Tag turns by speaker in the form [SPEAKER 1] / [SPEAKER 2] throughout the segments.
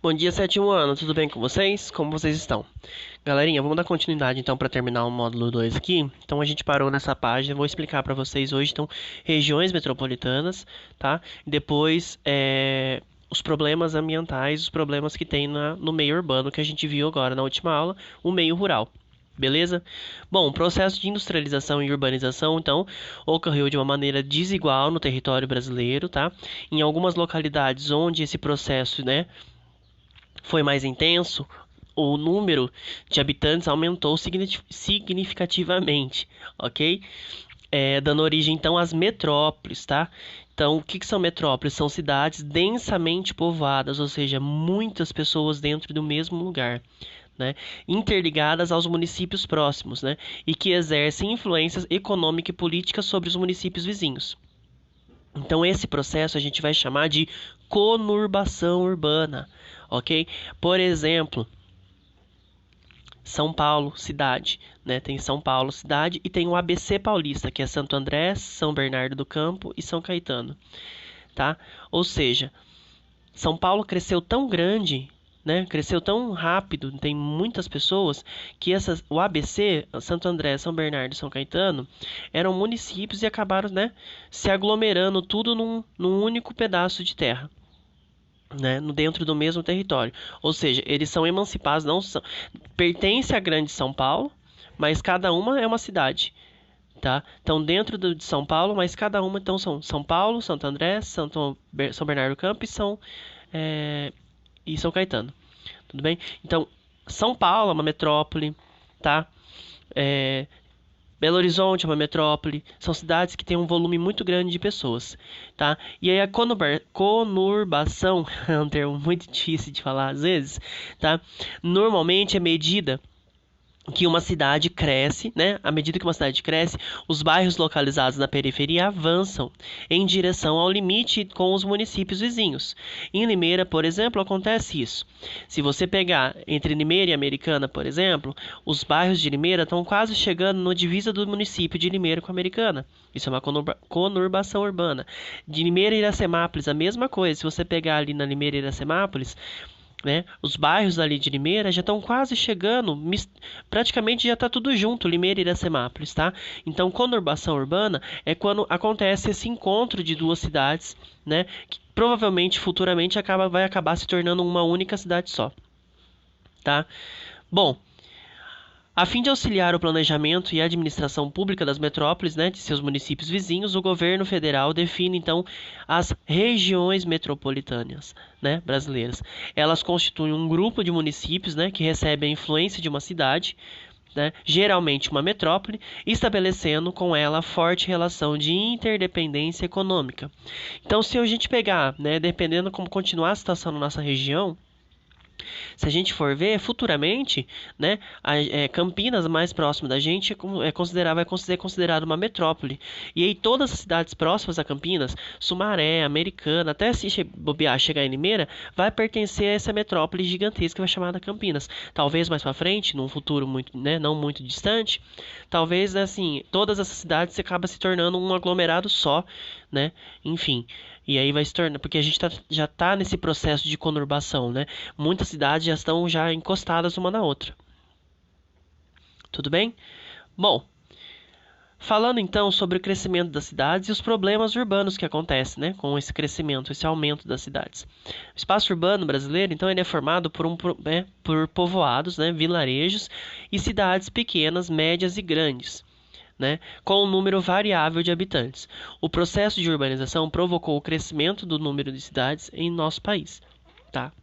[SPEAKER 1] Bom dia, sétimo ano, tudo bem com vocês? Como vocês estão? Galerinha, vamos dar continuidade então para terminar o módulo 2 aqui. Então a gente parou nessa página, vou explicar para vocês hoje então regiões metropolitanas, tá? E depois os problemas ambientais, os problemas que tem no meio urbano que a gente viu agora na última aula, o meio rural. Beleza? Bom, o processo de industrialização e urbanização, então, ocorreu de uma maneira desigual no território brasileiro, tá? Em algumas localidades onde esse processo, né, foi mais intenso, o número de habitantes aumentou significativamente, ok? Dando origem então às metrópoles, tá? Então, o que são metrópoles? São cidades densamente povoadas, ou seja, muitas pessoas dentro do mesmo lugar, né? Interligadas aos municípios próximos, né? E que exercem influências econômica e política sobre os municípios vizinhos. Então, esse processo a gente vai chamar de conurbação urbana, ok? Por exemplo, São Paulo, cidade, né? Tem São Paulo, cidade, e tem o ABC paulista, que é Santo André, São Bernardo do Campo e São Caetano, tá? Ou seja, São Paulo cresceu tão grande, né? Cresceu tão rápido, tem muitas pessoas, que o ABC, Santo André, São Bernardo e São Caetano, eram municípios e acabaram, né, se aglomerando tudo num único pedaço de terra, né, dentro do mesmo território. Ou seja, eles são emancipados, não são, pertence à Grande São Paulo, mas cada uma é uma cidade, tá? Então dentro de São Paulo, mas cada uma então são São Paulo, Santo André, São Bernardo do Campo e São Caetano. Tudo bem? Então São Paulo é uma metrópole, tá? É, Belo Horizonte é uma metrópole, são cidades que têm um volume muito grande de pessoas, tá? E aí a conurbação é um termo muito difícil de falar às vezes, tá? Normalmente é medida que uma cidade cresce, né? À medida que uma cidade cresce, os bairros localizados na periferia avançam em direção ao limite com os municípios vizinhos. Em Limeira, por exemplo, acontece isso. Se você pegar entre Limeira e Americana, por exemplo, os bairros de Limeira estão quase chegando no divisa do município de Limeira com a Americana. Isso é uma conurbação urbana. De Limeira e Iracemápolis, a mesma coisa. Se você pegar ali na Limeira e Iracemápolis, né? Os bairros ali de Limeira já estão quase chegando, praticamente já está tudo junto, Limeira e Iracemápolis, tá? Então, conurbação urbana é quando acontece esse encontro de duas cidades, né? Que provavelmente, futuramente, vai acabar se tornando uma única cidade só, tá? Bom, a fim de auxiliar o planejamento e a administração pública das metrópoles, né, de seus municípios vizinhos, o governo federal define então as regiões metropolitanas, né, brasileiras. Elas constituem um grupo de municípios, né, que recebem a influência de uma cidade, né, geralmente uma metrópole, estabelecendo com ela forte relação de interdependência econômica. Então, se a gente pegar, né, dependendo como continuar a situação na nossa região, se a gente for ver, futuramente, né, Campinas, mais próximo da gente, vai ser considerado uma metrópole. E aí todas as cidades próximas a Campinas, Sumaré, Americana, até se bobear chegar em Limeira, vai pertencer a essa metrópole gigantesca que vai chamada Campinas. Talvez mais para frente, num futuro muito, né, não muito distante, talvez assim, todas essas cidades acabam se tornando um aglomerado só, né? Enfim, e aí vai se tornar, porque a gente já está nesse processo de conurbação, né? Muitas cidades já estão já encostadas uma na outra. Tudo bem? Bom, falando então sobre o crescimento das cidades e os problemas urbanos que acontecem, né, com esse crescimento, esse aumento das cidades. O espaço urbano brasileiro, então, ele é formado por povoados, né, vilarejos e cidades pequenas, médias e grandes, né, com um número variável de habitantes. O processo de urbanização provocou o crescimento do número de cidades em nosso país, tá?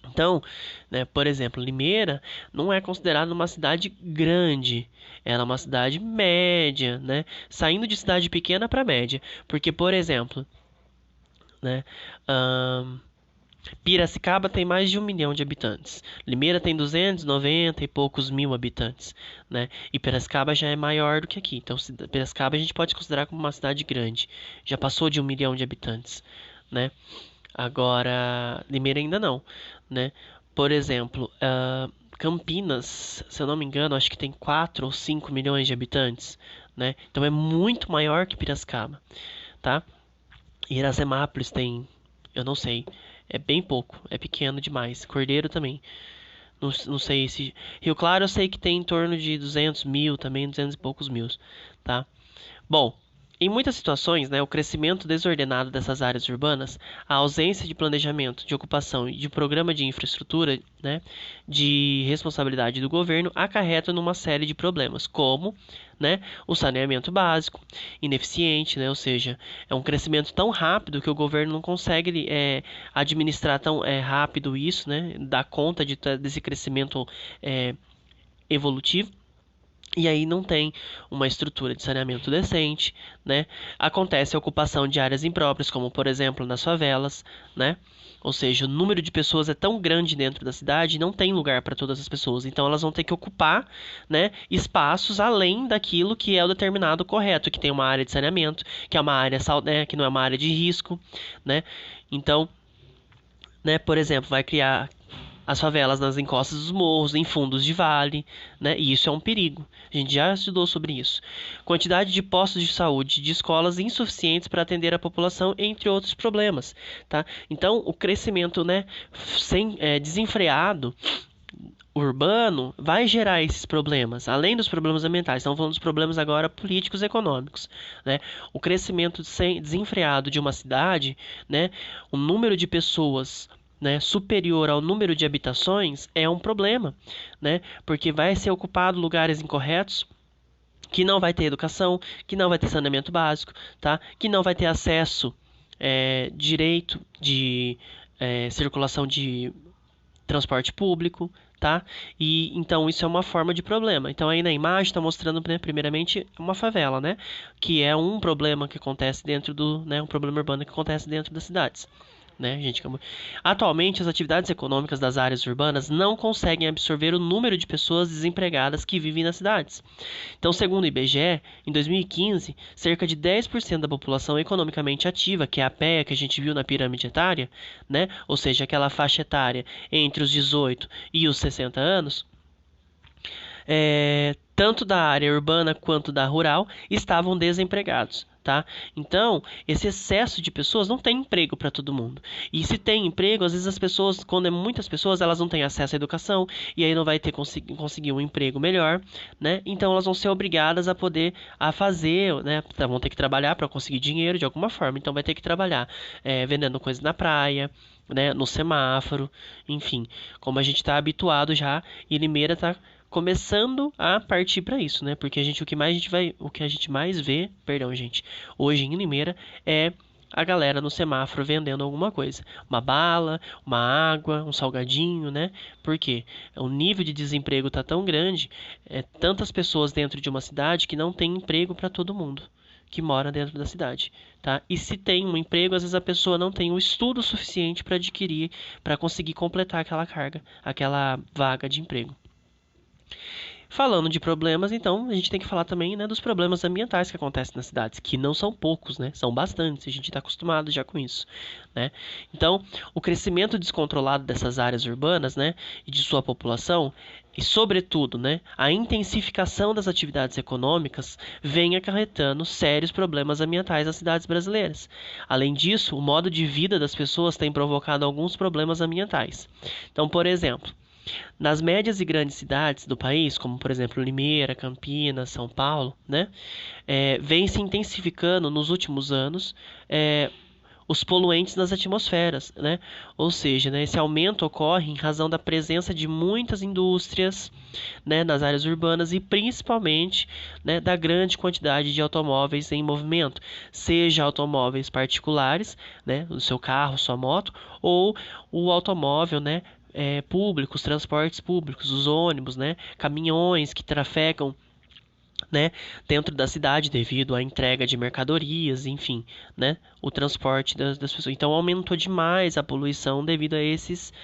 [SPEAKER 1] Então, né, por exemplo, Limeira não é considerada uma cidade grande, ela é uma cidade média, né, saindo de cidade pequena para média, porque, por exemplo, né, Piracicaba tem mais de 1 milhão de habitantes. Limeira tem 290 e poucos mil habitantes, né? E Piracicaba já é maior do que aqui. Então, Piracicaba a gente pode considerar como uma cidade grande. Já passou de 1 milhão de habitantes, né? Agora, Limeira ainda não, né? Por exemplo, Campinas, se eu não me engano, acho que tem 4 ou 5 milhões de habitantes, né? Então é muito maior que Piracicaba, tá? Iracemápolis tem, eu não sei, É bem pouco, é pequeno demais. Cordeiro também. Não sei se... Rio Claro eu sei que tem em torno de 200 mil também, 200 e poucos mil, tá? Bom, em muitas situações, né, o crescimento desordenado dessas áreas urbanas, a ausência de planejamento, de ocupação e de programa de infraestrutura, né, de responsabilidade do governo, acarreta numa série de problemas, como, né, o saneamento básico, ineficiente, né, ou seja, é um crescimento tão rápido que o governo não consegue administrar tão rápido isso, né, dar conta desse crescimento evolutivo. E aí não tem uma estrutura de saneamento decente, né? Acontece a ocupação de áreas impróprias, como por exemplo nas favelas, né? Ou seja, o número de pessoas é tão grande dentro da cidade, não tem lugar para todas as pessoas. Então elas vão ter que ocupar, né, espaços além daquilo que é o determinado correto, que tem uma área de saneamento, que é uma área, né, que não é uma área de risco, né? Então, né, por exemplo, vai criar as favelas nas encostas dos morros, em fundos de vale, né? E isso é um perigo. A gente já estudou sobre isso. Quantidade de postos de saúde, de escolas insuficientes para atender a população, entre outros problemas, tá? Então, o crescimento, né, desenfreado urbano vai gerar esses problemas, além dos problemas ambientais. Estamos falando dos problemas agora políticos e econômicos, né? O crescimento desenfreado de uma cidade, né, o número de pessoas, né, superior ao número de habitações é um problema, né? Porque vai ser ocupado lugares incorretos, que não vai ter educação, que não vai ter saneamento básico, tá? Que não vai ter acesso direito de circulação de transporte público, tá? E então isso é uma forma de problema. Então aí na imagem está mostrando, né, primeiramente uma favela, né? Que é um problema que acontece dentro né, um problema urbano que acontece dentro das cidades. Né, gente? Atualmente, as atividades econômicas das áreas urbanas não conseguem absorver o número de pessoas desempregadas que vivem nas cidades. Então, segundo o IBGE, em 2015, cerca de 10% da população economicamente ativa, que é a PEA que a gente viu na pirâmide etária, né? Ou seja, aquela faixa etária entre os 18 e os 60 anos, tanto da área urbana quanto da rural, estavam desempregados. Tá? Então, esse excesso de pessoas não tem emprego para todo mundo. E se tem emprego, às vezes as pessoas, quando é muitas pessoas, elas não têm acesso à educação e aí não vai ter conseguir um emprego melhor, né? Então elas vão ser obrigadas a fazer, né? Vão ter que trabalhar para conseguir dinheiro de alguma forma. Então vai ter que trabalhar vendendo coisas na praia, né? No semáforo, enfim, como a gente está habituado já. E Limeira está começando a partir para isso, né? Porque o que a gente mais vê, perdão, gente, hoje em Limeira é a galera no semáforo vendendo alguma coisa, uma bala, uma água, um salgadinho, né? Porque o nível de desemprego tá tão grande, tantas pessoas dentro de uma cidade que não tem emprego para todo mundo que mora dentro da cidade, tá? E se tem um emprego, às vezes a pessoa não tem o estudo suficiente para adquirir, para conseguir completar aquela carga, aquela vaga de emprego. Falando de problemas, então, a gente tem que falar também, né, dos problemas ambientais que acontecem nas cidades, que não são poucos, né, são bastantes, a gente está acostumado já com isso, né. Então, o crescimento descontrolado dessas áreas urbanas, né, e de sua população, e sobretudo, né, a intensificação das atividades econômicas vem acarretando sérios problemas ambientais nas cidades brasileiras. Além disso, o modo de vida das pessoas tem provocado alguns problemas ambientais. Então, por exemplo, nas médias e grandes cidades do país, como por exemplo Limeira, Campinas, São Paulo, né, vem se intensificando nos últimos anos os poluentes nas atmosferas, né? Ou seja, né, esse aumento ocorre em razão da presença de muitas indústrias, né, nas áreas urbanas e principalmente, né, da grande quantidade de automóveis em movimento, seja automóveis particulares, né, o seu carro, sua moto, ou o automóvel, né, público, os transportes públicos, os ônibus, né, caminhões que trafegam, né, dentro da cidade devido à entrega de mercadorias, enfim, né, o transporte das pessoas. Então aumentou demais a poluição devido a esses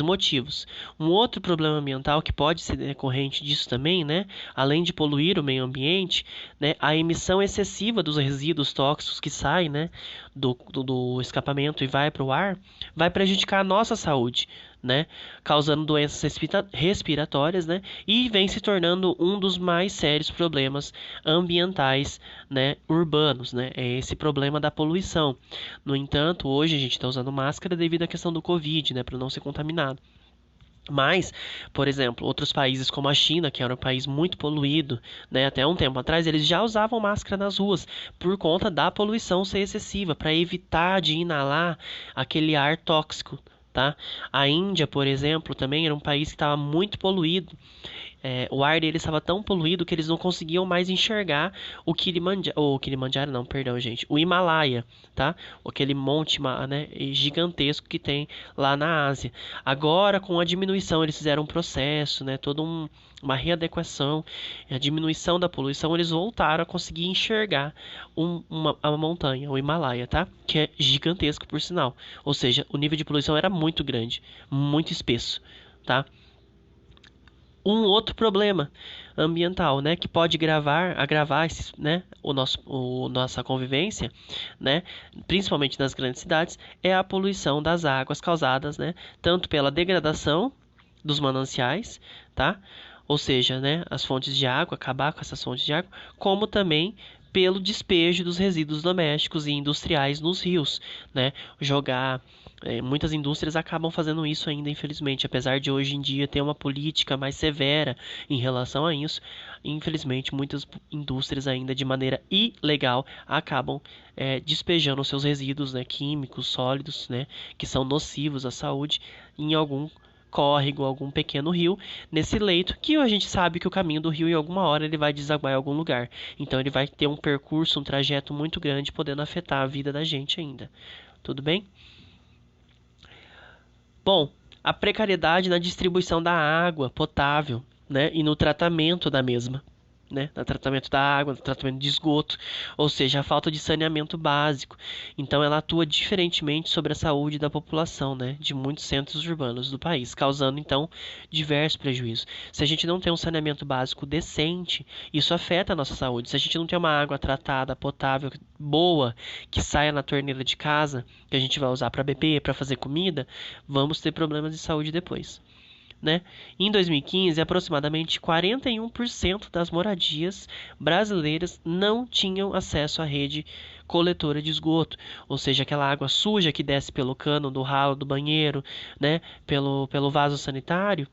[SPEAKER 1] motivos. Um outro problema ambiental que pode ser decorrente disso também, né, além de poluir o meio ambiente, né, a emissão excessiva dos resíduos tóxicos que saem, né, do escapamento e vai para o ar, vai prejudicar a nossa saúde, né, causando doenças respiratórias, né, e vem se tornando um dos mais sérios problemas ambientais, né, urbanos, né, é esse problema da poluição. No entanto, hoje a gente está usando máscara devido à questão do Covid, né, para não ser contaminado. Mas, por exemplo, outros países como a China, que era um país muito poluído, né, até um tempo atrás, eles já usavam máscara nas ruas por conta da poluição ser excessiva, para evitar de inalar aquele ar tóxico, tá? A Índia, por exemplo, também era um país que estava muito poluído. O ar deles estava tão poluído que eles não conseguiam mais enxergar o Kilimanjaro não, perdão, gente, o Himalaia, tá? Aquele monte, né, gigantesco que tem lá na Ásia. Agora, com a diminuição, eles fizeram um processo, né, uma readequação, a diminuição da poluição, eles voltaram a conseguir enxergar uma montanha, o Himalaia, tá? Que é gigantesco, por sinal. Ou seja, o nível de poluição era muito grande, muito espesso, tá? Um outro problema ambiental, né, que pode agravar né, nossa convivência, né, principalmente nas grandes cidades, é a poluição das águas causadas, né, tanto pela degradação dos mananciais, tá? Ou seja, né, as fontes de água, acabar com essas fontes de água, como também pelo despejo dos resíduos domésticos e industriais nos rios, né? Muitas indústrias acabam fazendo isso ainda, infelizmente, apesar de hoje em dia ter uma política mais severa em relação a isso. Infelizmente, muitas indústrias ainda de maneira ilegal acabam despejando seus resíduos, né, químicos, sólidos, né, que são nocivos à saúde, em algum córrego, algum pequeno rio, nesse leito que a gente sabe que o caminho do rio em alguma hora ele vai desaguar em algum lugar. Então ele vai ter um percurso, um trajeto muito grande, podendo afetar a vida da gente ainda. Tudo bem? Bom, a precariedade na distribuição da água potável, né, e no tratamento da mesma, né, no tratamento da água, no tratamento de esgoto, ou seja, a falta de saneamento básico. Então, ela atua diferentemente sobre a saúde da população, né, de muitos centros urbanos do país, causando então diversos prejuízos. Se a gente não tem um saneamento básico decente, isso afeta a nossa saúde. Se a gente não tem uma água tratada, potável, boa, que saia na torneira de casa, que a gente vai usar para beber, para fazer comida, vamos ter problemas de saúde depois. Né? Em 2015, aproximadamente 41% das moradias brasileiras não tinham acesso à rede coletora de esgoto, ou seja, aquela água suja que desce pelo cano do ralo do banheiro, né, pelo vaso sanitário,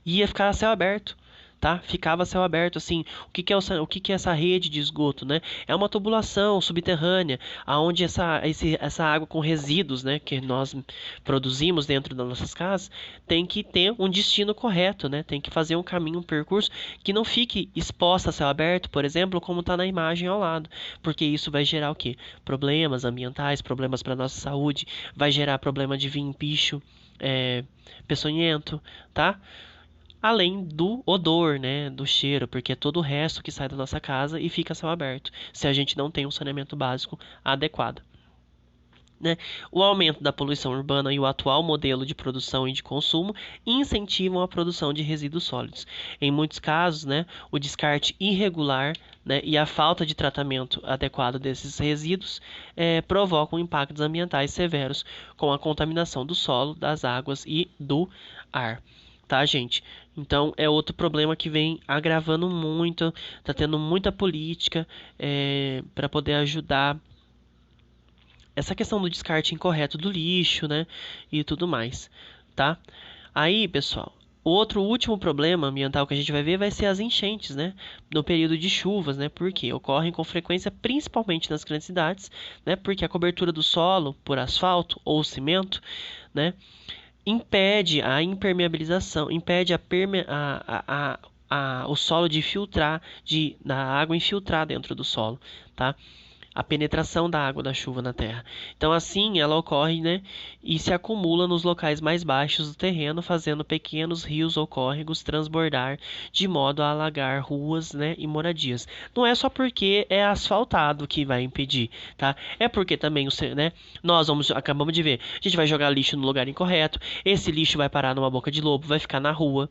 [SPEAKER 1] ia ficar a céu aberto. Tá? Ficava a céu aberto, assim, o que que é essa rede de esgoto, né? É uma tubulação subterrânea, aonde essa água com resíduos, né, que nós produzimos dentro das nossas casas, tem que ter um destino correto, né? Tem que fazer um caminho, um percurso que não fique exposta a céu aberto, por exemplo, como está na imagem ao lado, porque isso vai gerar o quê? Problemas ambientais, problemas para nossa saúde, vai gerar problema de vir picho, peçonhento, tá? Além do odor, né, do cheiro, porque é todo o resto que sai da nossa casa e fica a céu aberto, se a gente não tem um saneamento básico adequado. Né? O aumento da poluição urbana e o atual modelo de produção e de consumo incentivam a produção de resíduos sólidos. Em muitos casos, né, o descarte irregular, né, e a falta de tratamento adequado desses resíduos provocam impactos ambientais severos, com a contaminação do solo, das águas e do ar. Tá, gente? Então é outro problema que vem agravando muito, tá tendo muita política para poder ajudar essa questão do descarte incorreto do lixo, né? E tudo mais, tá? Aí, pessoal, outro último problema ambiental que a gente vai ver vai ser as enchentes, né? No período de chuvas, né? Porque ocorrem com frequência, principalmente nas grandes cidades, né? Porque a cobertura do solo por asfalto ou cimento, né, impede a impermeabilização, impede o solo de filtrar, da água infiltrar dentro do solo, tá? A penetração da água da chuva na terra. Então, assim, ela ocorre, né, e se acumula nos locais mais baixos do terreno, fazendo pequenos rios ou córregos transbordar de modo a alagar ruas, né, e moradias. Não é só porque é asfaltado que vai impedir, tá? É porque também, né, acabamos de ver, a gente vai jogar lixo no lugar incorreto, esse lixo vai parar numa boca de lobo, vai ficar na rua,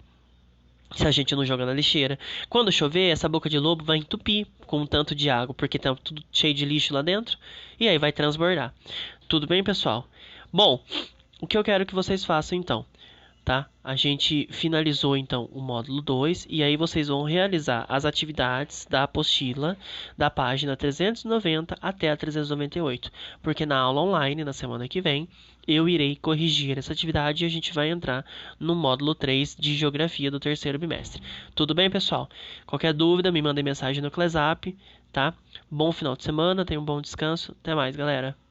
[SPEAKER 1] se a gente não joga na lixeira. Quando chover, essa boca de lobo vai entupir com um tanto de água, porque tá tudo cheio de lixo lá dentro, e aí vai transbordar. Tudo bem, pessoal? Bom, o que eu quero que vocês façam então? Tá? A gente finalizou então o módulo 2 e aí vocês vão realizar as atividades da apostila da página 390 até a 398, porque na aula online, na semana que vem, eu irei corrigir essa atividade e a gente vai entrar no módulo 3 de Geografia do terceiro bimestre. Tudo bem, pessoal? Qualquer dúvida, me mandem mensagem no ClassUp, tá? Bom final de semana, tenham um bom descanso. Até mais, galera!